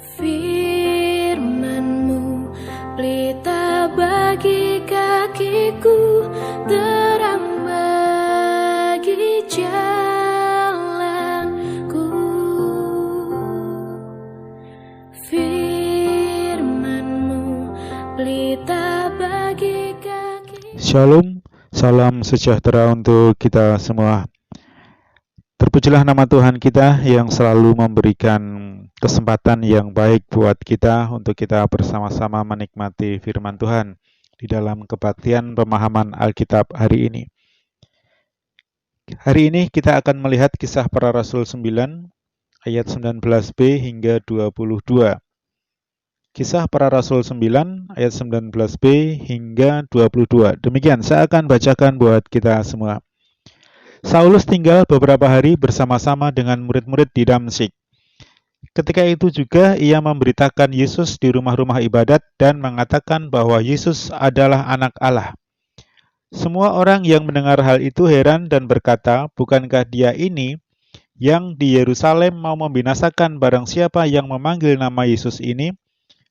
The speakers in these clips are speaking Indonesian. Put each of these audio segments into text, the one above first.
Firman-Mu pelita bagi kakiku, terang bagi jalanku. Firman-Mu pelita bagi kakiku. Shalom, salam sejahtera untuk kita semua. Terpujilah nama Tuhan kita yang selalu memberikan kesempatan yang baik buat kita untuk kita bersama-sama menikmati firman Tuhan di dalam kebaktian pemahaman Alkitab hari ini. Hari ini kita akan melihat kisah para Rasul 9 ayat 19b hingga 22. Kisah para Rasul 9 ayat 19b hingga 22. Demikian saya akan bacakan buat kita semua. Saulus tinggal beberapa hari bersama-sama dengan murid-murid di Damsyik. Ketika itu juga ia memberitakan Yesus di rumah-rumah ibadat dan mengatakan bahwa Yesus adalah anak Allah. Semua orang yang mendengar hal itu heran dan berkata, bukankah dia ini yang di Yerusalem mau membinasakan barang siapa yang memanggil nama Yesus ini?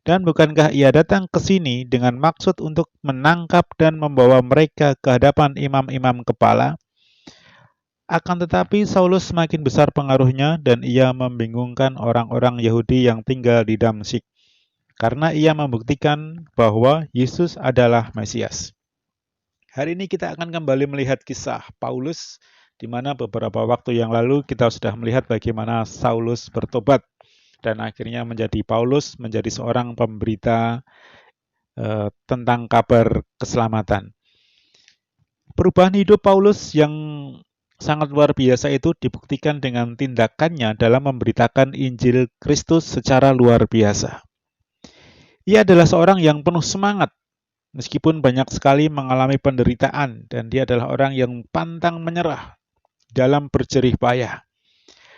Dan bukankah ia datang ke sini dengan maksud untuk menangkap dan membawa mereka ke hadapan imam-imam kepala? Akan tetapi Saulus semakin besar pengaruhnya dan ia membingungkan orang-orang Yahudi yang tinggal di Damsyik, karena ia membuktikan bahwa Yesus adalah Mesias. Hari ini kita akan kembali melihat kisah Paulus, di mana beberapa waktu yang lalu kita sudah melihat bagaimana Saulus bertobat dan akhirnya menjadi Paulus, menjadi seorang pemberita tentang kabar keselamatan. Perubahan hidup Paulus yang sangat luar biasa itu dibuktikan dengan tindakannya dalam memberitakan Injil Kristus secara luar biasa. Ia adalah seorang yang penuh semangat, meskipun banyak sekali mengalami penderitaan, dan dia adalah orang yang pantang menyerah dalam berjerih payah.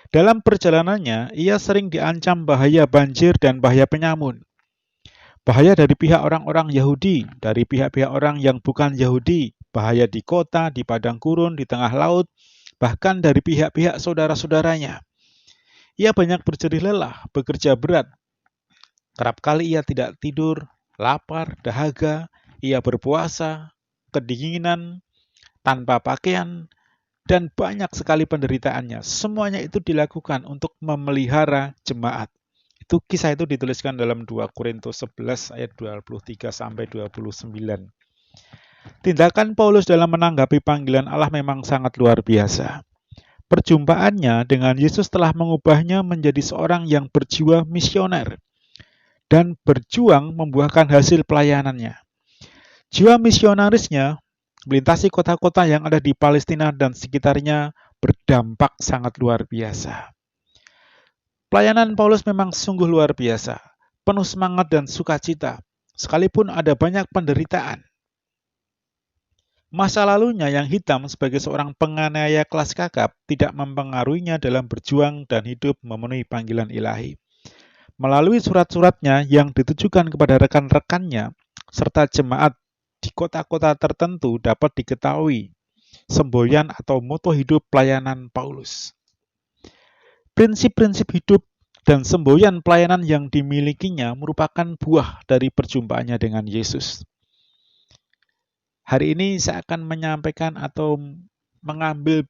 Dalam perjalanannya, ia sering diancam bahaya banjir dan bahaya penyamun. Bahaya dari pihak orang-orang Yahudi, dari pihak-pihak orang yang bukan Yahudi, bahaya di kota, di padang gurun, di tengah laut, bahkan dari pihak-pihak saudara-saudaranya. Ia banyak berjerih lelah, bekerja berat. Kerap kali ia tidak tidur, lapar, dahaga, ia berpuasa, kedinginan, tanpa pakaian, dan banyak sekali penderitaannya. Semuanya itu dilakukan untuk memelihara jemaat. Kisah itu dituliskan dalam 2 Korintus 11 ayat 23 sampai 29. Tindakan Paulus dalam menanggapi panggilan Allah memang sangat luar biasa. Perjumpaannya dengan Yesus telah mengubahnya menjadi seorang yang berjiwa misioner dan berjuang membuahkan hasil pelayanannya. Jiwa misionarisnya melintasi kota-kota yang ada di Palestina dan sekitarnya berdampak sangat luar biasa. Pelayanan Paulus memang sungguh luar biasa, penuh semangat dan sukacita, sekalipun ada banyak penderitaan. Masa lalunya yang hitam sebagai seorang penganiaya kelas kakap tidak mempengaruhinya dalam berjuang dan hidup memenuhi panggilan ilahi. Melalui surat-suratnya yang ditujukan kepada rekan-rekannya serta jemaat di kota-kota tertentu dapat diketahui semboyan atau moto hidup pelayanan Paulus. Prinsip-prinsip hidup dan semboyan pelayanan yang dimilikinya merupakan buah dari perjumpaannya dengan Yesus. Hari ini saya akan menyampaikan atau mengambil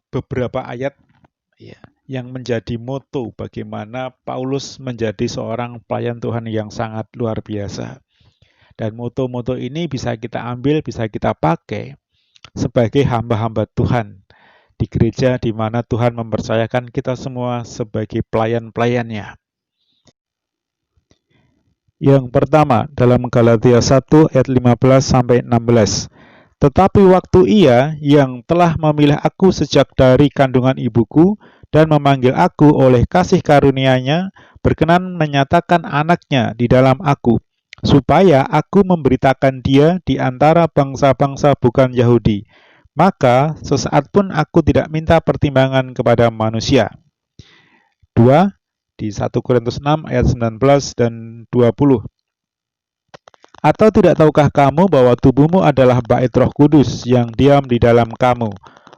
beberapa ayat yang menjadi moto bagaimana Paulus menjadi seorang pelayan Tuhan yang sangat luar biasa. Dan moto-moto ini bisa kita ambil, bisa kita pakai sebagai hamba-hamba Tuhan di gereja di mana Tuhan mempercayakan kita semua sebagai pelayan-pelayannya. Yang pertama, dalam Galatia 1 ayat 15 sampai 16. Tetapi waktu ia yang telah memilih aku sejak dari kandungan ibuku dan memanggil aku oleh kasih karunia-Nya, berkenan menyatakan anaknya di dalam aku, supaya aku memberitakan dia di antara bangsa-bangsa bukan Yahudi. Maka sesaat pun aku tidak minta pertimbangan kepada manusia. 2. Di 1 Korintus 6 ayat 19 dan 20. Atau tidak tahukah kamu bahwa tubuhmu adalah bait Roh Kudus yang diam di dalam kamu,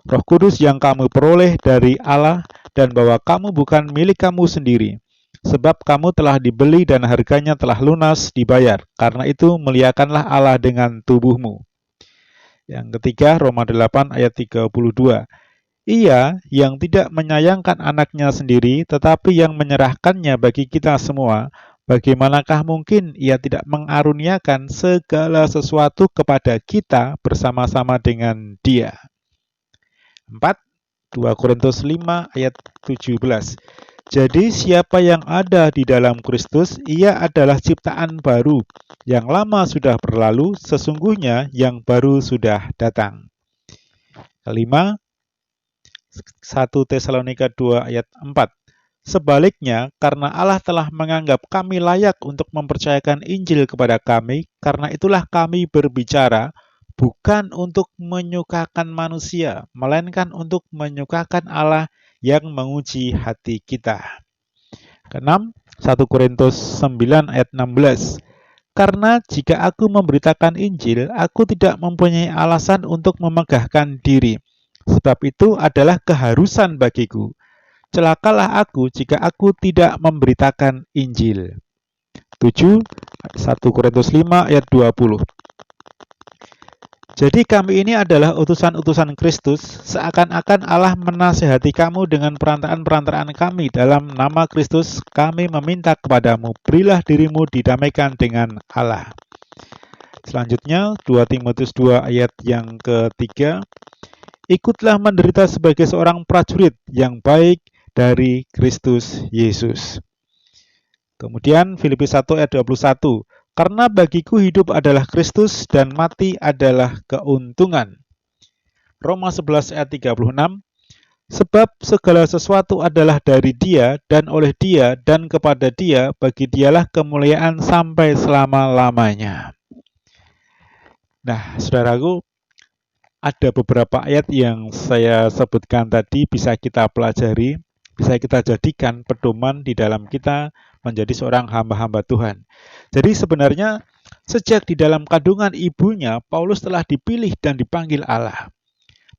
Roh Kudus yang kamu peroleh dari Allah, dan bahwa kamu bukan milik kamu sendiri, Sebab kamu telah dibeli dan harganya telah lunas dibayar. Karena itu muliakanlah Allah dengan tubuhmu. Yang ketiga, Roma 8 ayat 32. Ia yang tidak menyayangkan anaknya sendiri, tetapi yang menyerahkannya bagi kita semua, bagaimanakah mungkin ia tidak mengaruniakan segala sesuatu kepada kita bersama-sama dengan Dia? 4. 2 Korintus 5 ayat 17. Jadi siapa yang ada di dalam Kristus, ia adalah ciptaan baru. Yang lama sudah berlalu, sesungguhnya yang baru sudah datang. Kelima, 1 Tesalonika 2 ayat 4. Sebaliknya, karena Allah telah menganggap kami layak untuk mempercayakan Injil kepada kami, karena itulah kami berbicara, bukan untuk menyukakan manusia, melainkan untuk menyukakan Allah yang menguji hati kita. Keenam, 1 Korintus 9 ayat 16. Karena jika aku memberitakan Injil, aku tidak mempunyai alasan untuk memegahkan diri. Sebab itu adalah keharusan bagiku. Celakalah aku jika aku tidak memberitakan Injil. 7. 1 Korintus 5 ayat 20. Jadi kami ini adalah utusan-utusan Kristus, seakan-akan Allah menasihati kamu dengan perantaraan-perantaraan kami. Dalam nama Kristus, kami meminta kepadamu, berilah dirimu didamaikan dengan Allah. Selanjutnya, 2 Timotius 2 ayat yang ketiga. Ikutlah menderita sebagai seorang prajurit yang baik dari Kristus Yesus. Kemudian, Filipi 1 ayat 21. Karena bagiku hidup adalah Kristus dan mati adalah keuntungan. Roma 11 ayat 36. Sebab segala sesuatu adalah dari Dia dan oleh Dia dan kepada Dia, bagi Dialah kemuliaan sampai selama-lamanya. Nah, saudaraku, ada beberapa ayat yang saya sebutkan tadi bisa kita pelajari, bisa kita jadikan pedoman di dalam kita menjadi seorang hamba-hamba Tuhan. Jadi sebenarnya sejak di dalam kandungan ibunya, Paulus telah dipilih dan dipanggil Allah.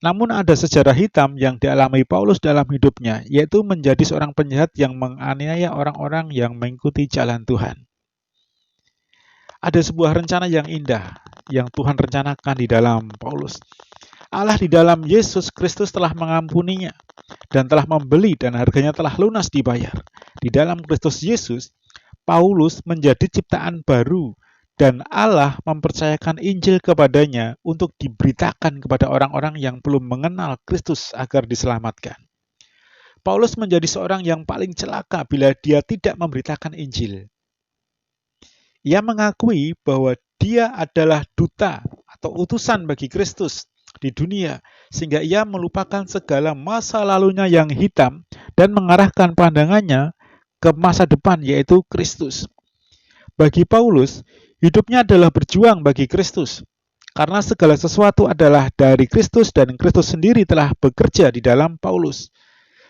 Namun ada sejarah hitam yang dialami Paulus dalam hidupnya, yaitu menjadi seorang penjahat yang menganiaya orang-orang yang mengikuti jalan Tuhan. Ada sebuah rencana yang indah yang Tuhan rencanakan di dalam Paulus. Allah di dalam Yesus Kristus telah mengampuninya dan telah membeli dan harganya telah lunas dibayar. Di dalam Kristus Yesus, Paulus menjadi ciptaan baru dan Allah mempercayakan Injil kepadanya untuk diberitakan kepada orang-orang yang belum mengenal Kristus agar diselamatkan. Paulus menjadi seorang yang paling celaka bila dia tidak memberitakan Injil. Ia mengakui bahwa dia adalah duta atau utusan bagi Kristus di dunia, sehingga ia melupakan segala masa lalunya yang hitam dan mengarahkan pandangannya ke masa depan, yaitu Kristus. Bagi Paulus, hidupnya adalah berjuang bagi Kristus, karena segala sesuatu adalah dari Kristus dan Kristus sendiri telah bekerja di dalam Paulus.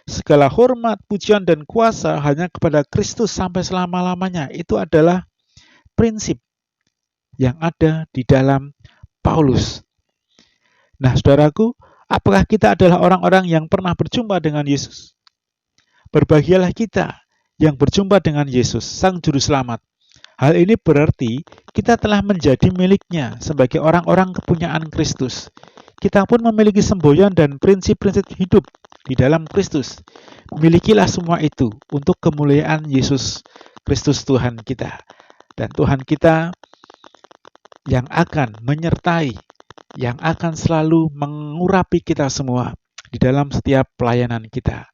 Segala hormat, pujian, dan kuasa hanya kepada Kristus sampai selama-lamanya. Itu adalah prinsip yang ada di dalam Paulus. Nah, saudaraku, apakah kita adalah orang-orang yang pernah berjumpa dengan Yesus? Berbahagialah kita yang berjumpa dengan Yesus, Sang Juru Selamat. Hal ini berarti kita telah menjadi miliknya sebagai orang-orang kepunyaan Kristus. Kita pun memiliki semboyan dan prinsip-prinsip hidup di dalam Kristus. Milikilah semua itu untuk kemuliaan Yesus Kristus Tuhan kita. Dan Tuhan kita yang akan menyertai, yang akan selalu mengurapi kita semua di dalam setiap pelayanan kita.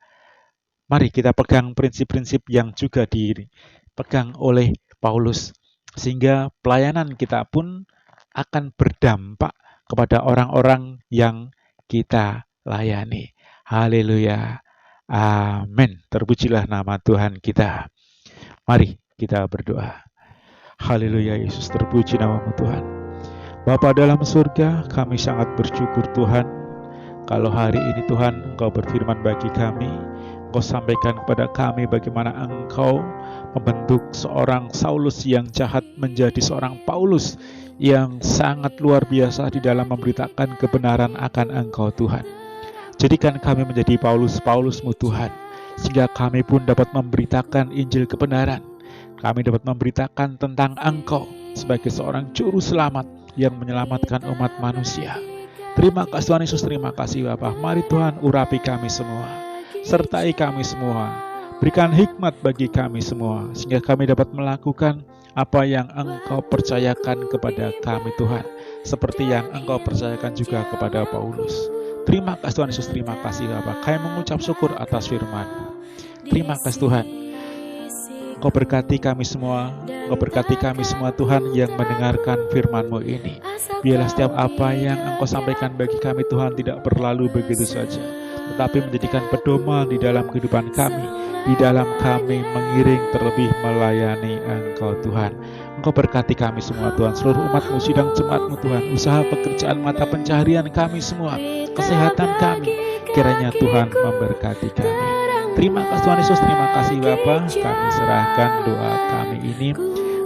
Mari kita pegang prinsip-prinsip yang juga dipegang oleh Paulus, sehingga pelayanan kita pun akan berdampak kepada orang-orang yang kita layani. Haleluya. Amin. Terpujilah nama Tuhan kita. Mari kita berdoa. Haleluya, Yesus, terpuji namamu Tuhan. Bapa dalam surga, kami sangat bersyukur Tuhan, kalau hari ini Tuhan Engkau berfirman bagi kami, Engkau sampaikan kepada kami bagaimana Engkau membentuk seorang Saulus yang jahat menjadi seorang Paulus yang sangat luar biasa di dalam memberitakan kebenaran akan Engkau Tuhan. Jadikan kami menjadi Paulus-Paulusmu Tuhan, sehingga kami pun dapat memberitakan Injil kebenaran. Kami dapat memberitakan tentang Engkau sebagai seorang juru selamat yang menyelamatkan umat manusia. Terima kasih Tuhan Yesus, terima kasih Bapa. Mari Tuhan urapi kami semua, sertai kami semua, berikan hikmat bagi kami semua, sehingga kami dapat melakukan apa yang Engkau percayakan kepada kami Tuhan, seperti yang Engkau percayakan juga kepada Paulus. Terima kasih Tuhan Yesus, terima kasih Bapa. Kami mengucap syukur atas firman-Mu. Terima kasih Tuhan. Engkau berkati kami semua, Engkau berkati kami semua Tuhan yang mendengarkan firman-Mu ini. Biarlah setiap apa yang Engkau sampaikan bagi kami Tuhan tidak berlalu begitu saja, tetapi menjadikan pedoman di dalam kehidupan kami, di dalam kami mengiring terlebih melayani Engkau Tuhan. Engkau berkati kami semua Tuhan, seluruh umat-Mu, sidang jemaat-Mu Tuhan, usaha pekerjaan mata pencaharian kami semua, kesehatan kami, kiranya Tuhan memberkati kami. Terima kasih Tuhan Yesus, terima kasih Bapa. Kami serahkan doa kami ini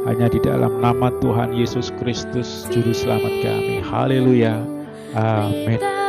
hanya di dalam nama Tuhan Yesus Kristus, Juru Selamat kami. Haleluya. Amin.